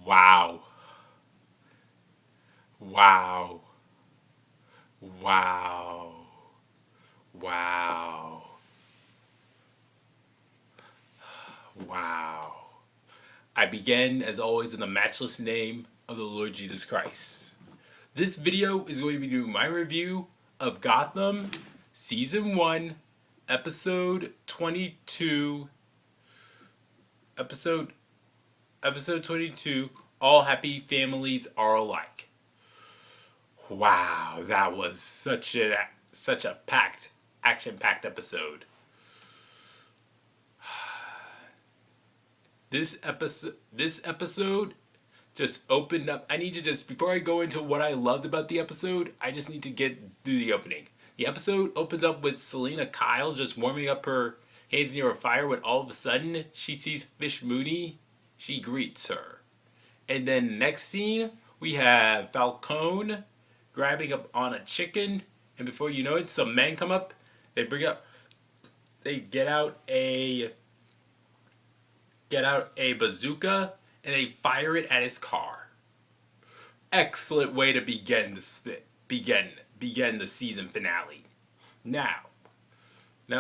Wow. Wow. Wow. Wow. Wow. I begin, as always, in the matchless name of the Lord Jesus Christ. This video is going to be doing my review of Gotham Season 1, Episode 22. Episode Episode 22, All Happy Families Are Alike. Wow, that was such a action-packed episode. This episode just opened up. I need to just, before I go into what I loved about the episode, I just need to get through the opening. The episode opens up with Selena Kyle just warming up her hands near a fire when all of a sudden she sees Fish Mooney. She greets her. And then next scene, we have Falcone grabbing up on a chicken. And before you know it, some men come up. They get out a bazooka and they fire it at his car. Excellent way to begin the season finale. Now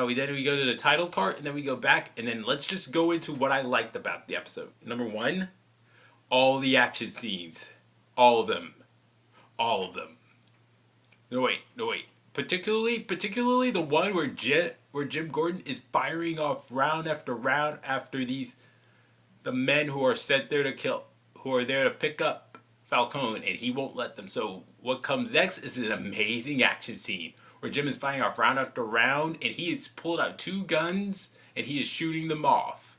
we go to the title card and then we go back and then let's just go into what I liked about the episode. Number one, all the action scenes, all of them. No wait. Particularly the one where Jim Gordon is firing off round after round after the men who are sent there to kill, who are there to pick up Falcone, and he won't let them. So what comes next is an amazing action scene where Jim is firing off round after round, and he has pulled out two guns and he is shooting them off.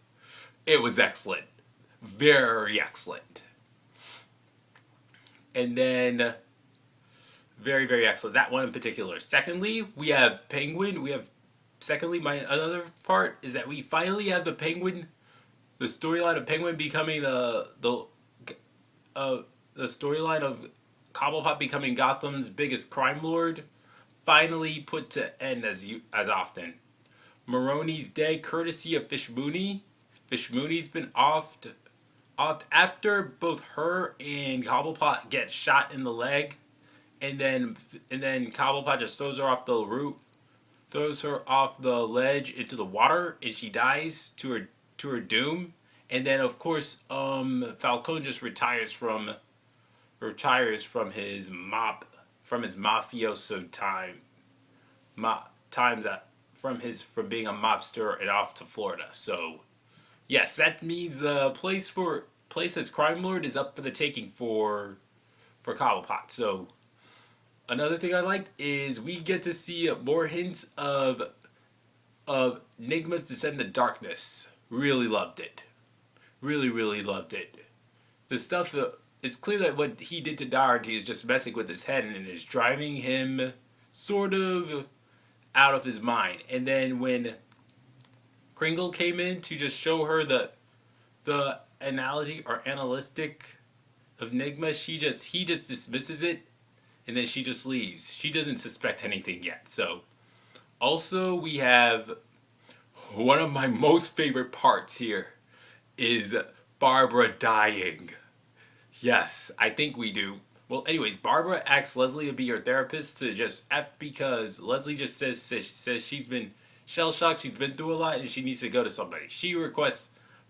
It was excellent, very excellent. And then very, very excellent. That one in particular. Secondly, we have Penguin. My another part is that we finally have the Penguin, the storyline of Penguin becoming the storyline of Cobblepot becoming Gotham's biggest crime lord, finally put to end as often. Maroni's dead courtesy of Fish Mooney. Fish Mooney's been off after both her and Cobblepot get shot in the leg. And then Cobblepot just throws her off the ledge into the water, and she dies to her doom. And then of course, Falcone just retires from his mafioso times from being a mobster and off to Florida. So yes, that means the place as crime lord is up for the taking for Cobblepot. So. Another thing I liked is we get to see more hints of Nigma's descent into darkness. Really loved it. Really loved it. The stuff, it's clear that what he did to Doherty is just messing with his head and is driving him sort of out of his mind. And then when Kringle came in to just show her the analogy or analytic of Nigma, he just dismisses it. And then she just leaves. She doesn't suspect anything yet. So, also we have one of my most favorite parts here is Barbara dying. Yes, I think we do. Well, anyways, Barbara asks Leslie to be her therapist to just F because Leslie just says she's been shell-shocked, she's been through a lot, and she needs to go to somebody. She requests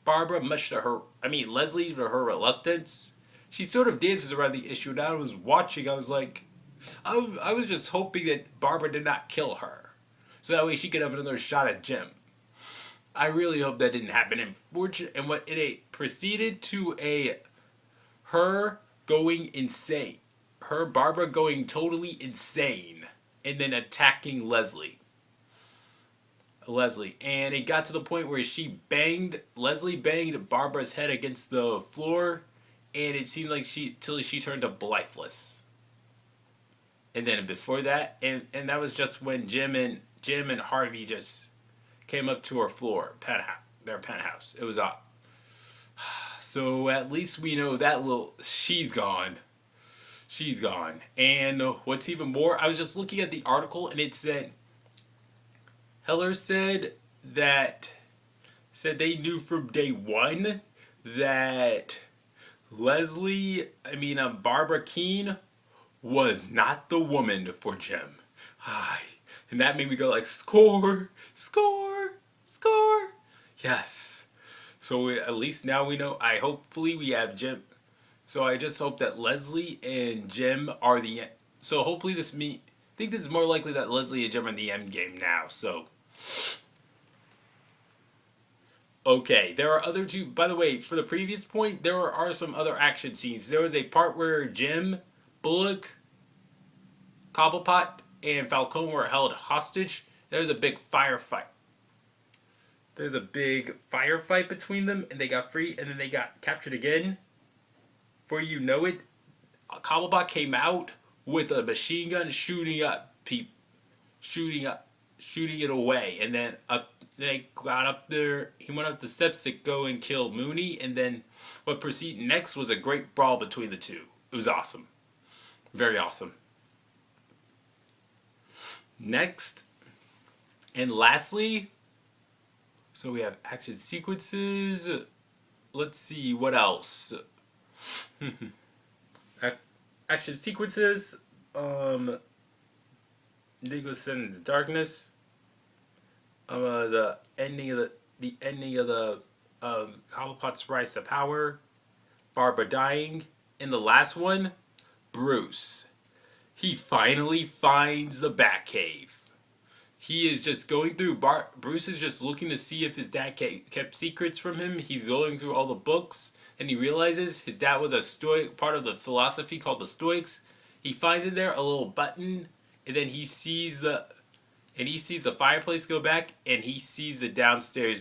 Leslie to her reluctance. She sort of dances around the issue. And I was watching, I was like, I was just hoping that Barbara did not kill her. So that way she could have another shot at Jim. I really hope that didn't happen. And it proceeded to her going insane. Barbara going totally insane. And then attacking Leslie. And it got to the point where Leslie banged Barbara's head against the floor. And it seemed like till she turned to lifeless. And then before that, and that was just when Jim and Harvey just came up to their penthouse. It was up. So at least we know that she's gone. And what's even more, I was just looking at the article and it said, Heller said they knew from day one that Barbara Keene was not the woman for Jim. Ay, and that made me go like, score, score, score. Yes. So at least now we know. Hopefully we have Jim. So I just hope that Leslie and Jim are the. So hopefully I think this is more likely that Leslie and Jim are the end game now. So. Okay, there are other two. By the way, for the previous point, there are some other action scenes. There was a part where Jim, Bullock, Cobblepot, and Falcone were held hostage. There was a big firefight. There's a big firefight between them, and they got free, and then they got captured again. Before you know it, Cobblepot came out with a machine gun, shooting it away, and then they got up there. He went up the steps to go and kill Mooney, and then what proceeded next was a great brawl between the two. It was awesome, very awesome. Next, and lastly, so we have action sequences. Let's see what else. Action sequences. Nico Sent into Darkness. The ending of the Cobblepot's rise to power. Barbara dying. And the last one, Bruce. He finally finds the Batcave. He is just going through. Bruce is just looking to see if his dad kept secrets from him. He's going through all the books, and he realizes his dad was a Stoic, part of the philosophy called the Stoics. He finds in there a little button, and then he sees the fireplace go back, and he sees the downstairs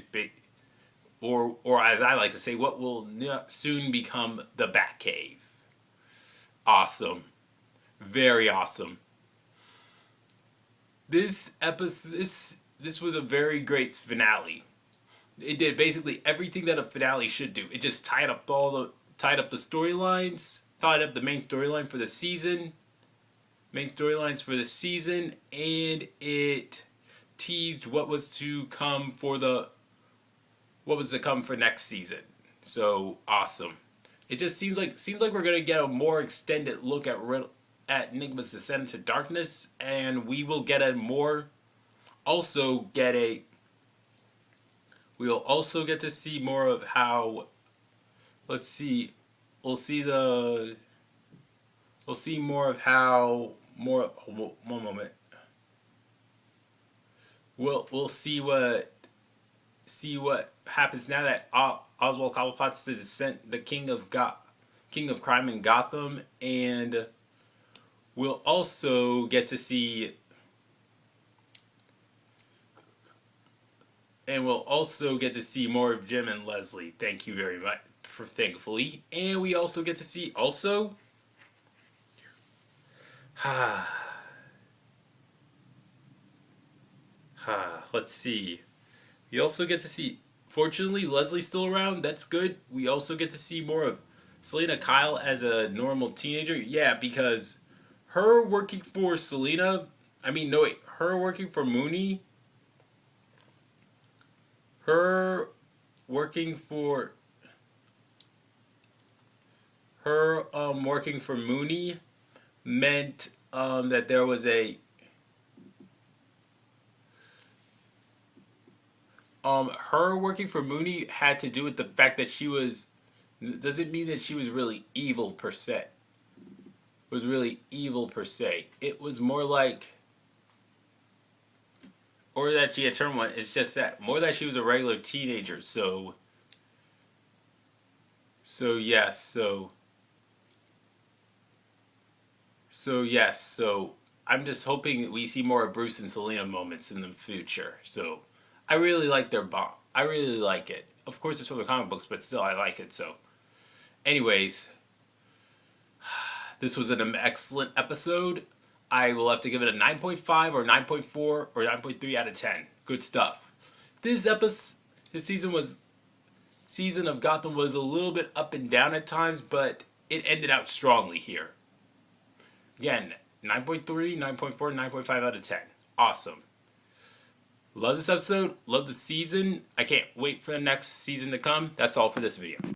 or as I like to say, what will soon become the Batcave. Awesome, very awesome. This episode, this was a very great finale. It did basically everything that a finale should do. It just tied up the storylines, tied up the main storyline for the season, and it teased what was to come for next season. So awesome! It just seems like we're gonna get a more extended look at Enigma's Descent into Darkness, and we will get we'll also get to see more of how, we'll see more of how, one moment. We'll see what happens now that Oswald Cobblepot's the king of crime in Gotham, and we'll also get to see more of Jim and Leslie. Thank you very much for thankfully. And we also get to see let's see. We also get to see, fortunately Leslie's still around. That's good. We also get to see more of Selena Kyle as a normal teenager. Yeah, because her working for working for Mooney, working for Mooney meant that there was her working for Mooney had to do with the fact that doesn't mean that she was really evil per se. It was more like, or that she had turned one. It's just that more that she was a regular teenager. So I'm just hoping we see more of Bruce and Selena moments in the future. So I really like their bond. I really like it. Of course, it's from the comic books, but still, I like it. So, anyways, this was an excellent episode. I will have to give it a 9.5 or 9.4 or 9.3 out of 10. Good stuff. This season of Gotham was a little bit up and down at times, but it ended out strongly here. Again, 9.3, 9.4, 9.5 out of 10. Awesome. Love this episode. Love the season. I can't wait for the next season to come. That's all for this video.